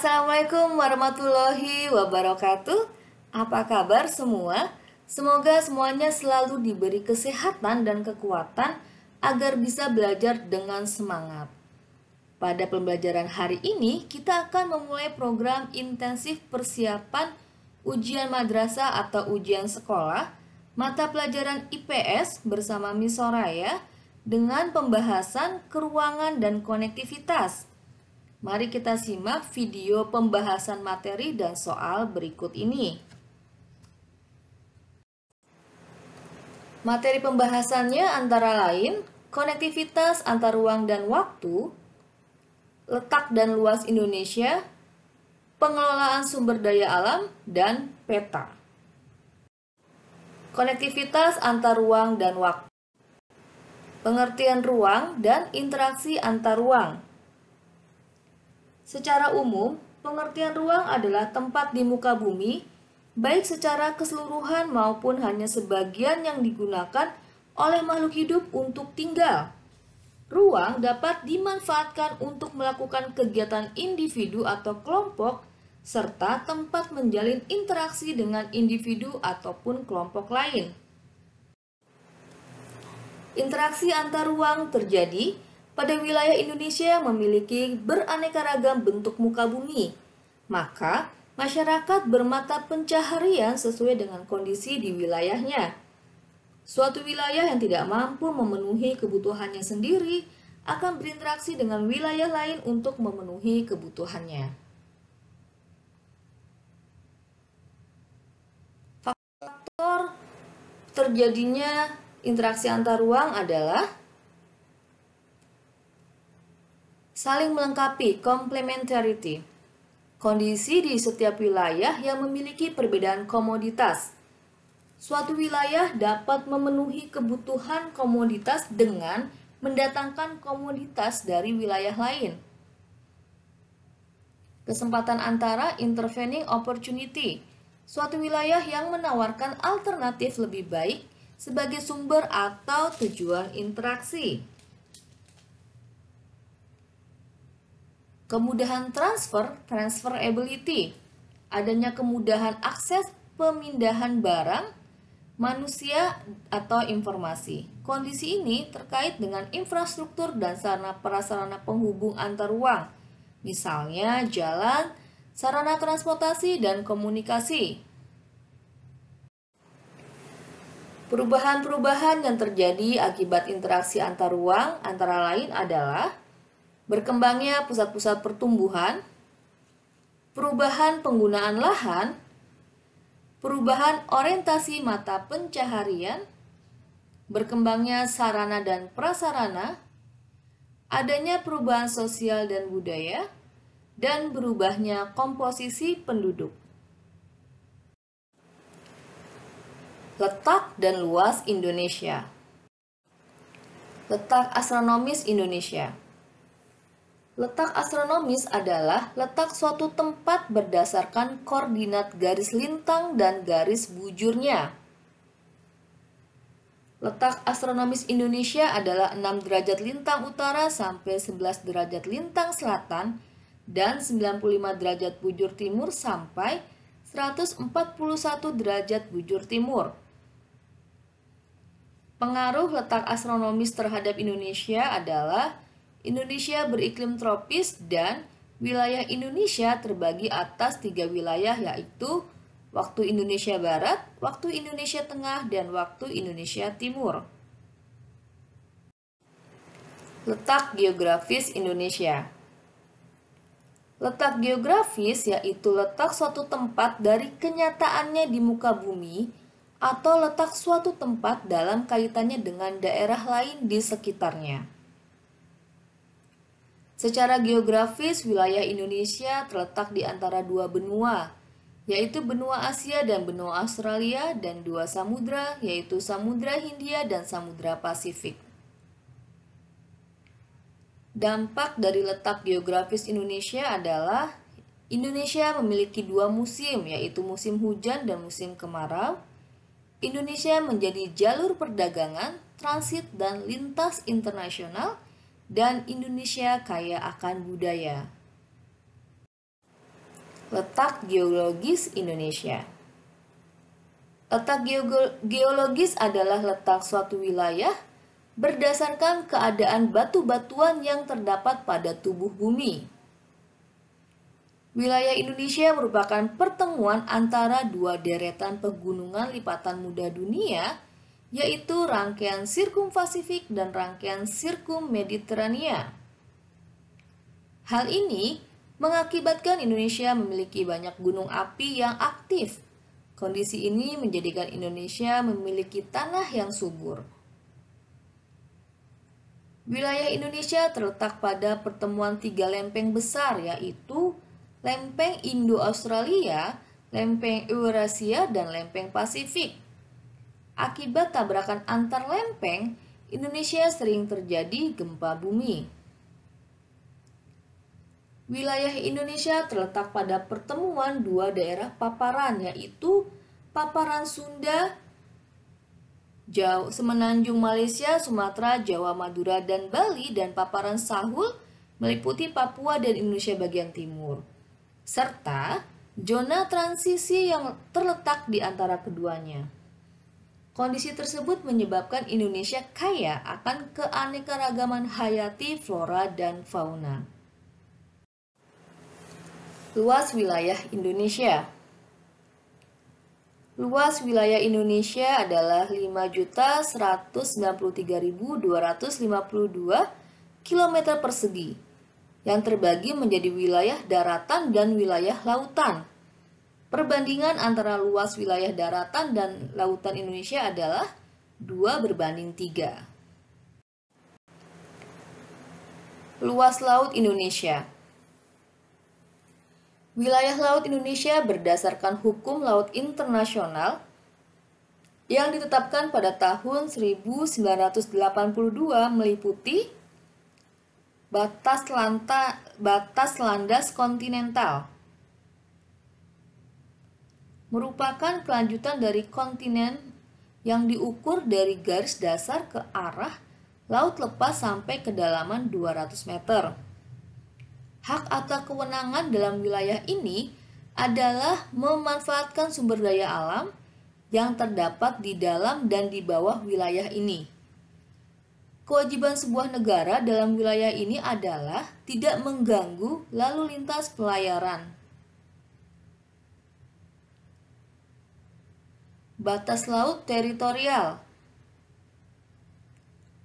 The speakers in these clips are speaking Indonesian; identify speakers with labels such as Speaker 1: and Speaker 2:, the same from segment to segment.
Speaker 1: Assalamualaikum warahmatullahi wabarakatuh. Apa kabar semua? Semoga semuanya selalu diberi kesehatan dan kekuatan agar bisa belajar dengan semangat. Pada pembelajaran hari ini, kita akan memulai program intensif persiapan ujian madrasah atau ujian sekolah, mata pelajaran IPS bersama Miss Soraya dengan pembahasan keruangan dan konektivitas. Mari kita simak video pembahasan materi dan soal berikut ini. Materi pembahasannya antara lain konektivitas antar ruang dan waktu, letak dan luas Indonesia, pengelolaan sumber daya alam, dan peta. Konektivitas antar ruang dan waktu. Pengertian ruang dan interaksi antar ruang. Secara umum, pengertian ruang adalah tempat di muka bumi, baik secara keseluruhan maupun hanya sebagian yang digunakan oleh makhluk hidup untuk tinggal. Ruang dapat dimanfaatkan untuk melakukan kegiatan individu atau kelompok, serta tempat menjalin interaksi dengan individu ataupun kelompok lain. Interaksi antar ruang terjadi pada wilayah Indonesia yang memiliki beraneka ragam bentuk muka bumi. Maka, masyarakat bermata pencaharian sesuai dengan kondisi di wilayahnya. Suatu wilayah yang tidak mampu memenuhi kebutuhannya sendiri akan berinteraksi dengan wilayah lain untuk memenuhi kebutuhannya. Faktor terjadinya interaksi antar ruang adalah saling melengkapi, complementarity. Kondisi di setiap wilayah yang memiliki perbedaan komoditas. Suatu wilayah dapat memenuhi kebutuhan komoditas dengan mendatangkan komoditas dari wilayah lain. Kesempatan antara intervening opportunity. Suatu wilayah yang menawarkan alternatif lebih baik sebagai sumber atau tujuan interaksi. Kemudahan transferability, adanya kemudahan akses pemindahan barang, manusia, atau informasi. Kondisi ini terkait dengan infrastruktur dan sarana prasarana penghubung antar ruang, misalnya jalan, sarana transportasi, dan komunikasi. Perubahan-perubahan yang terjadi akibat interaksi antar ruang antara lain adalah berkembangnya pusat-pusat pertumbuhan, perubahan penggunaan lahan, perubahan orientasi mata pencaharian, berkembangnya sarana dan prasarana, adanya perubahan sosial dan budaya, dan berubahnya komposisi penduduk. Letak dan luas Indonesia. Letak astronomis Indonesia. Letak astronomis adalah letak suatu tempat berdasarkan koordinat garis lintang dan garis bujurnya. Letak astronomis Indonesia adalah 6 derajat lintang utara sampai 11 derajat lintang selatan dan 95 derajat bujur timur sampai 141 derajat bujur timur. Pengaruh letak astronomis terhadap Indonesia adalah Indonesia beriklim tropis dan wilayah Indonesia terbagi atas 3 wilayah yaitu waktu Indonesia Barat, waktu Indonesia Tengah, dan waktu Indonesia Timur. Letak geografis Indonesia. Letak geografis yaitu letak suatu tempat dari kenyataannya di muka bumi atau letak suatu tempat dalam kaitannya dengan daerah lain di sekitarnya. Secara geografis, wilayah Indonesia terletak di antara 2 benua, yaitu benua Asia dan benua Australia, dan 2 samudra, yaitu Samudra Hindia dan Samudra Pasifik. Dampak dari letak geografis Indonesia adalah Indonesia memiliki 2 musim, yaitu musim hujan dan musim kemarau. Indonesia menjadi jalur perdagangan, transit, dan lintas internasional, dan Indonesia kaya akan budaya. Letak geologis Indonesia. Letak geologis adalah letak suatu wilayah berdasarkan keadaan batu-batuan yang terdapat pada tubuh bumi. Wilayah Indonesia merupakan pertemuan antara dua deretan pegunungan lipatan muda dunia, yaitu rangkaian Sirkum Pasifik dan rangkaian Sirkum Mediterania. Hal ini mengakibatkan Indonesia memiliki banyak gunung api yang aktif. Kondisi ini menjadikan Indonesia memiliki tanah yang subur. Wilayah Indonesia terletak pada pertemuan tiga lempeng besar, yaitu lempeng Indo-Australia, lempeng Eurasia, dan lempeng Pasifik. Akibat tabrakan antar lempeng, Indonesia sering terjadi gempa bumi. Wilayah Indonesia terletak pada pertemuan dua daerah paparan, yaitu paparan Sunda, Semenanjung Malaysia, Sumatera, Jawa, Madura, dan Bali, dan paparan Sahul meliputi Papua dan Indonesia bagian timur, serta zona transisi yang terletak di antara keduanya. Kondisi tersebut menyebabkan Indonesia kaya akan keanekaragaman hayati, flora, dan fauna. Luas wilayah Indonesia. Luas wilayah Indonesia adalah 5.193.252 km persegi, yang terbagi menjadi wilayah daratan dan wilayah lautan. Perbandingan antara luas wilayah daratan dan lautan Indonesia adalah 2:3. Luas laut Indonesia. Wilayah laut Indonesia berdasarkan hukum laut internasional yang ditetapkan pada tahun 1982 meliputi batas landas kontinental, merupakan kelanjutan dari kontinen yang diukur dari garis dasar ke arah laut lepas sampai kedalaman 200 meter. Hak atau kewenangan dalam wilayah ini adalah memanfaatkan sumber daya alam yang terdapat di dalam dan di bawah wilayah ini. Kewajiban sebuah negara dalam wilayah ini adalah tidak mengganggu lalu lintas pelayaran. Batas laut teritorial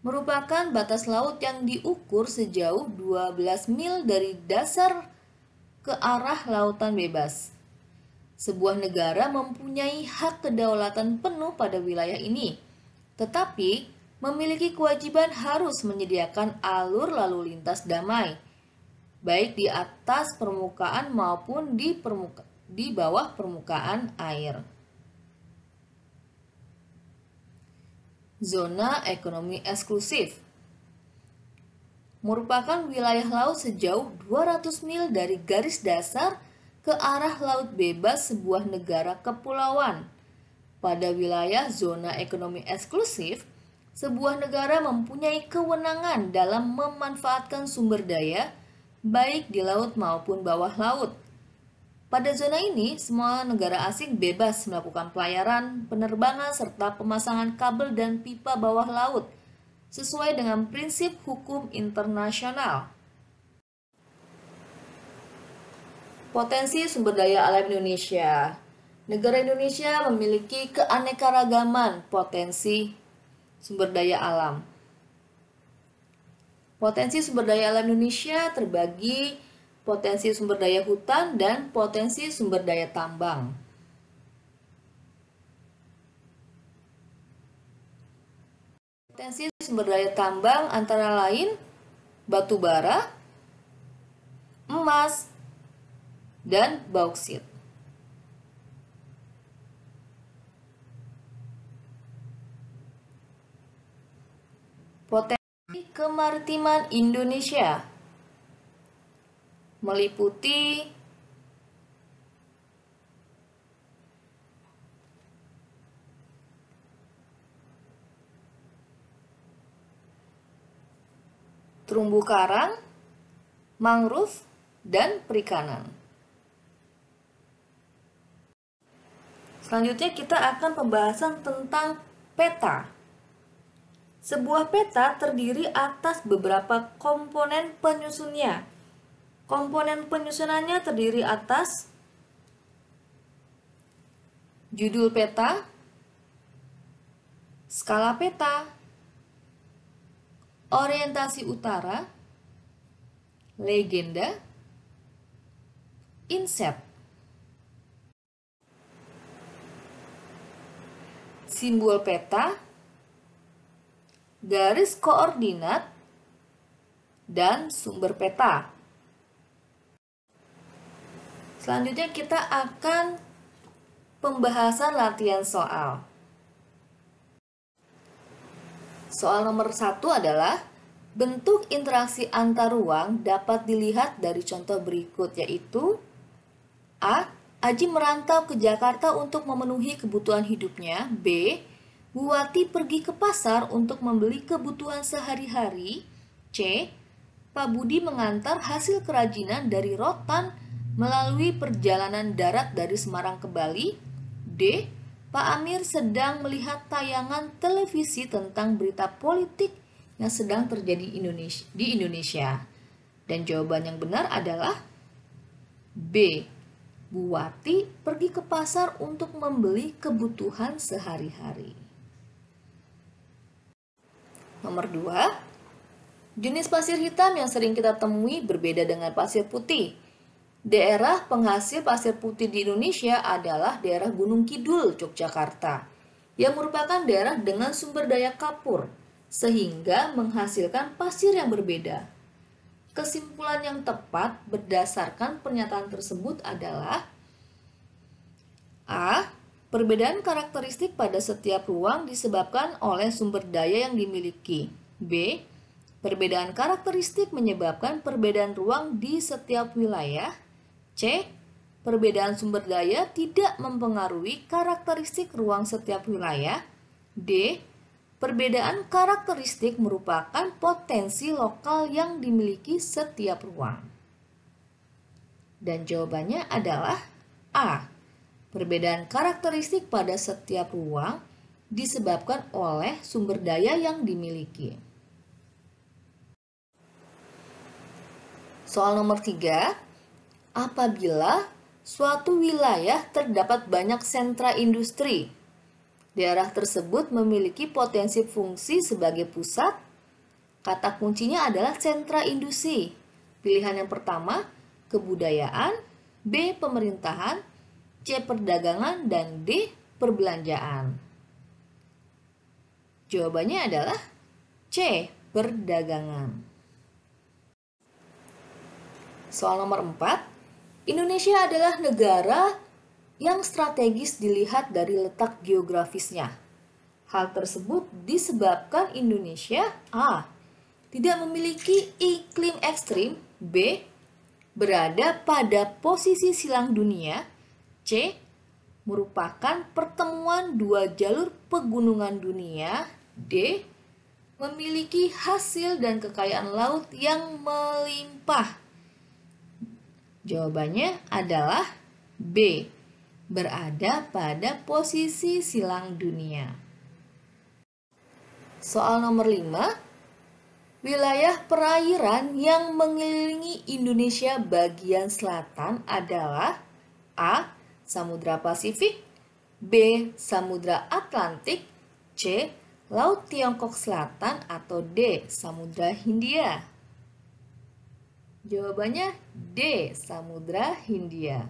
Speaker 1: merupakan batas laut yang diukur sejauh 12 mil dari dasar ke arah lautan bebas. Sebuah negara mempunyai hak kedaulatan penuh pada wilayah ini, tetapi memiliki kewajiban harus menyediakan alur lalu lintas damai, baik di atas permukaan maupun di bawah permukaan air. Zona ekonomi eksklusif merupakan wilayah laut sejauh 200 mil dari garis dasar ke arah laut bebas sebuah negara kepulauan. Pada wilayah zona ekonomi eksklusif, sebuah negara mempunyai kewenangan dalam memanfaatkan sumber daya, baik di laut maupun bawah laut. Pada zona ini, semua negara asing bebas melakukan pelayaran, penerbangan, serta pemasangan kabel dan pipa bawah laut, sesuai dengan prinsip hukum internasional. Potensi sumber daya alam Indonesia. Negara Indonesia memiliki keanekaragaman potensi sumber daya alam. Potensi sumber daya alam Indonesia terbagi potensi sumber daya hutan dan potensi sumber daya tambang. Potensi sumber daya tambang antara lain batu bara, emas, dan bauksit. Potensi kemaritiman Indonesia meliputi terumbu karang, mangrove, dan perikanan. Selanjutnya kita akan pembahasan tentang peta. Sebuah peta terdiri atas beberapa komponen penyusunnya. Komponen penyusunannya terdiri atas judul peta, skala peta, orientasi utara, legenda, inset. Simbol peta, garis koordinat, dan sumber peta. Selanjutnya kita akan pembahasan latihan soal. Soal nomor 1 adalah bentuk interaksi antar ruang dapat dilihat dari contoh berikut, yaitu A. Aji merantau ke Jakarta untuk memenuhi kebutuhan hidupnya. B. Bu Wati pergi ke pasar untuk membeli kebutuhan sehari-hari. C. Pak Budi mengantar hasil kerajinan dari rotan melalui perjalanan darat dari Semarang ke Bali. D. Pak Amir sedang melihat tayangan televisi tentang berita politik yang sedang terjadi di Indonesia. Dan jawaban yang benar adalah B. Bu Wati pergi ke pasar untuk membeli kebutuhan sehari-hari. Nomor 2, jenis pasir hitam yang sering kita temui berbeda dengan pasir putih. Daerah penghasil pasir putih di Indonesia adalah daerah Gunung Kidul, Yogyakarta, yang merupakan daerah dengan sumber daya kapur, sehingga menghasilkan pasir yang berbeda. Kesimpulan yang tepat berdasarkan pernyataan tersebut adalah A. Perbedaan karakteristik pada setiap ruang disebabkan oleh sumber daya yang dimiliki. B. Perbedaan karakteristik menyebabkan perbedaan ruang di setiap wilayah. C. Perbedaan sumber daya tidak mempengaruhi karakteristik ruang setiap wilayah. D. Perbedaan karakteristik merupakan potensi lokal yang dimiliki setiap ruang. Dan jawabannya adalah A. Perbedaan karakteristik pada setiap ruang disebabkan oleh sumber daya yang dimiliki. Soal nomor 3, apabila suatu wilayah terdapat banyak sentra industri, daerah tersebut memiliki potensi fungsi sebagai pusat. Kata kuncinya adalah sentra industri. Pilihan yang pertama, kebudayaan, B. Pemerintahan, C. Perdagangan, dan D. Perbelanjaan. Jawabannya adalah C. Perdagangan. Soal nomor 4, Indonesia adalah negara yang strategis dilihat dari letak geografisnya. Hal tersebut disebabkan Indonesia A. Tidak memiliki iklim ekstrim, B. Berada pada posisi silang dunia, C. Merupakan pertemuan dua jalur pegunungan dunia, D. Memiliki hasil dan kekayaan laut yang melimpah. Jawabannya adalah B. Berada pada posisi silang dunia. Soal nomor 5, wilayah perairan yang mengelilingi Indonesia bagian selatan adalah A. Samudra Pasifik, B. Samudra Atlantik, C. Laut Tiongkok Selatan, atau D. Samudra Hindia. Jawabannya D. Samudra Hindia.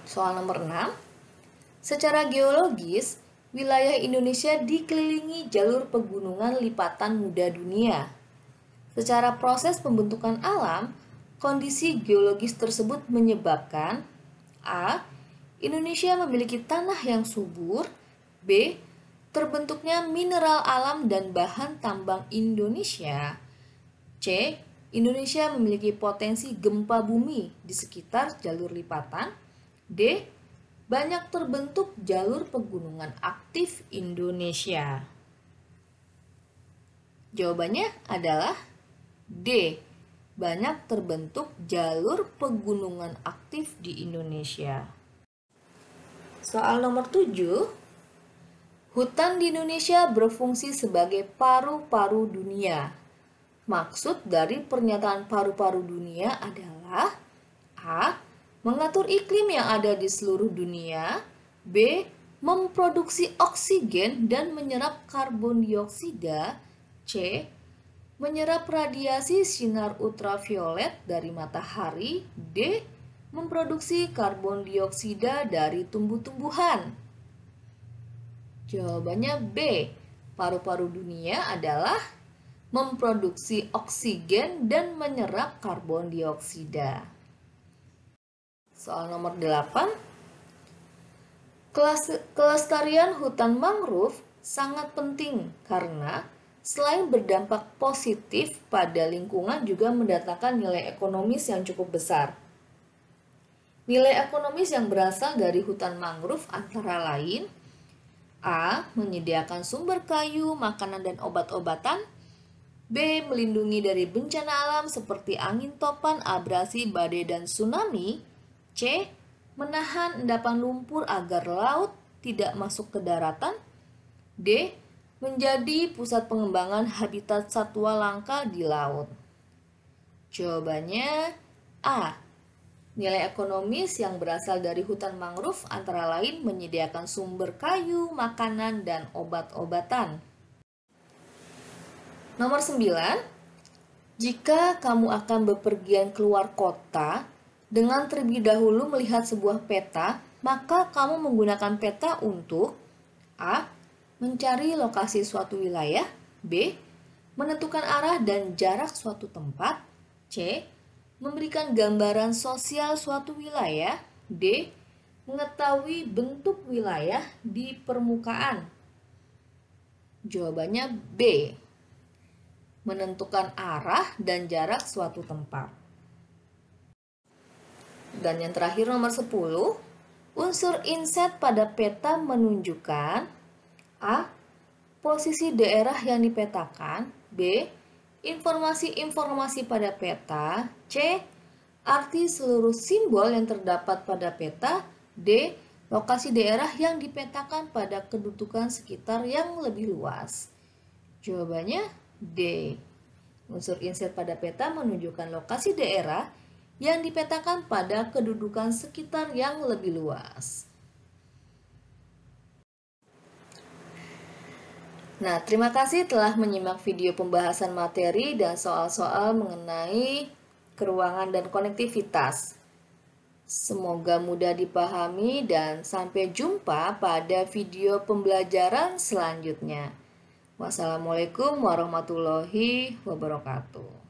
Speaker 1: Soal nomor 6, secara geologis, wilayah Indonesia dikelilingi jalur pegunungan lipatan muda dunia. Secara proses pembentukan alam, kondisi geologis tersebut menyebabkan A. Indonesia memiliki tanah yang subur, B. Terbentuknya mineral alam dan bahan tambang Indonesia, C. Indonesia memiliki potensi gempa bumi di sekitar jalur lipatan, D. Banyak terbentuk jalur pegunungan aktif Indonesia. Jawabannya adalah D. Banyak terbentuk jalur pegunungan aktif di Indonesia. Soal nomor 7. Hutan di Indonesia berfungsi sebagai paru-paru dunia. Maksud dari pernyataan paru-paru dunia adalah A. Mengatur iklim yang ada di seluruh dunia. B. Memproduksi oksigen dan menyerap karbon dioksida. C. Menyerap radiasi sinar ultraviolet dari matahari. D. Memproduksi karbon dioksida dari tumbuh-tumbuhan. Jawabannya B. Paru-paru dunia adalah memproduksi oksigen dan menyerap karbon dioksida. Soal nomor 8. Kelestarian hutan mangrove sangat penting karena selain berdampak positif pada lingkungan juga mendatangkan nilai ekonomis yang cukup besar. Nilai ekonomis yang berasal dari hutan mangrove antara lain A. Menyediakan sumber kayu, makanan, dan obat-obatan. B. Melindungi dari bencana alam seperti angin topan, abrasi, badai, dan tsunami. C. Menahan endapan lumpur agar laut tidak masuk ke daratan. D. Menjadi pusat pengembangan habitat satwa langka di laut. Jawabannya A. Nilai ekonomis yang berasal dari hutan mangrove antara lain menyediakan sumber kayu, makanan, dan obat-obatan. Nomor 9. Jika kamu akan bepergian keluar kota, dengan terlebih dahulu melihat sebuah peta, maka kamu menggunakan peta untuk A. Mencari lokasi suatu wilayah. B. Menentukan arah dan jarak suatu tempat. C. Memberikan gambaran sosial suatu wilayah. D. Mengetahui bentuk wilayah di permukaan. Jawabannya B. Menentukan arah dan jarak suatu tempat. Dan yang terakhir nomor 10. Unsur inset pada peta menunjukkan A. Posisi daerah yang dipetakan. B. Informasi-informasi pada peta. C. Arti seluruh simbol yang terdapat pada peta. D. Lokasi daerah yang dipetakan pada kedudukan sekitar yang lebih luas. Jawabannya D. Unsur inset pada peta menunjukkan lokasi daerah yang dipetakan pada kedudukan sekitar yang lebih luas. Nah, terima kasih telah menyimak video pembahasan materi dan soal-soal mengenai keruangan dan konektivitas. Semoga mudah dipahami dan sampai jumpa pada video pembelajaran selanjutnya. Wassalamualaikum warahmatullahi wabarakatuh.